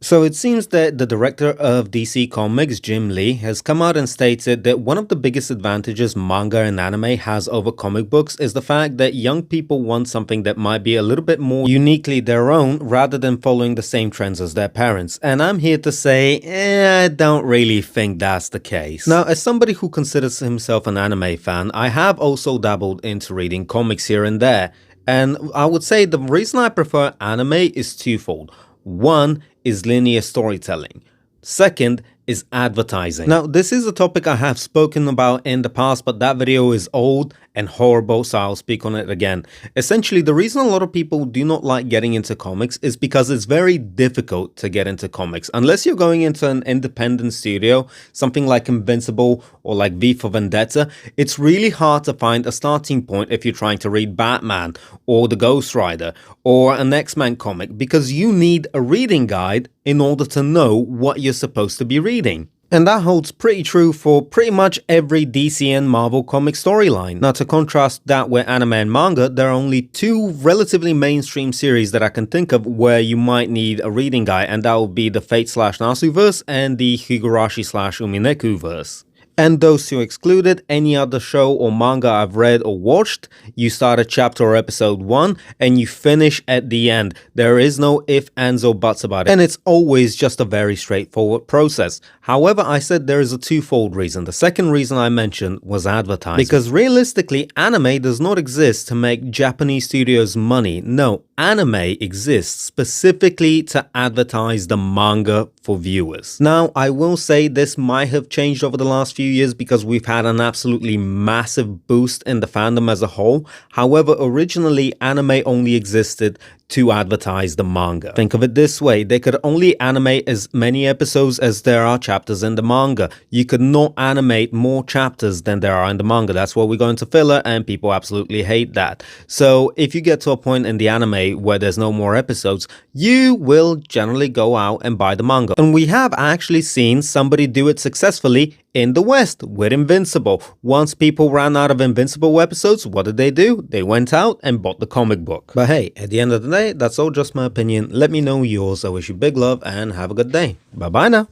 So it seems that the director of DC Comics, Jim Lee, has come out and stated that one of the biggest advantages manga and anime has over comic books is the fact that young people want something that might be a little bit more uniquely their own rather than following the same trends as their parents. And I'm here to say, I don't really think that's the case. Now, as somebody who considers himself an anime fan, I have also dabbled into reading comics here and there. And I would say the reason I prefer anime is twofold. One is linear storytelling. Second is advertising. Now, this is a topic I have spoken about in the past, but that video is old and horrible, so I'll speak on it again. Essentially, the reason a lot of people do not like getting into comics is because it's very difficult to get into comics. Unless you're going into an independent studio, something like Invincible or like V for Vendetta, it's really hard to find a starting point if you're trying to read Batman or the Ghost Rider or an X-Men comic, because you need a reading guide in order to know what you're supposed to be reading. And that holds pretty true for pretty much every DC and Marvel comic storyline. Now, to contrast that with anime and manga, there are only two relatively mainstream series that I can think of where you might need a reading guide, and that would be the Fate/Nasu verse and the Higurashi/Umineku verse. And those two excluded, any other show or manga I've read or watched, you start at chapter or episode 1 and you finish at the end. There is no ifs, ands or buts about it. And it's always just a very straightforward process. However, I said there is a twofold reason. The second reason I mentioned was advertising. Because realistically, anime does not exist to make Japanese studios money. No, anime exists specifically to advertise the manga for viewers. Now, I will say this might have changed over the last few years because we've had an absolutely massive boost in the fandom as a whole. However, originally anime only existed to advertise the manga. Think of it this way, they could only animate as many episodes as there are chapters in the manga. You could not animate more chapters than there are in the manga. That's why we go into filler, and people absolutely hate that. So if you get to a point in the anime where there's no more episodes, you will generally go out and buy the manga. And we have actually seen somebody do it successfully in the West with Invincible. Once people ran out of Invincible episodes, what did they do? They went out and bought the comic book. But hey, at the end of the day, that's all just my opinion. Let me know yours. I wish you big love and have a good day. Bye bye now.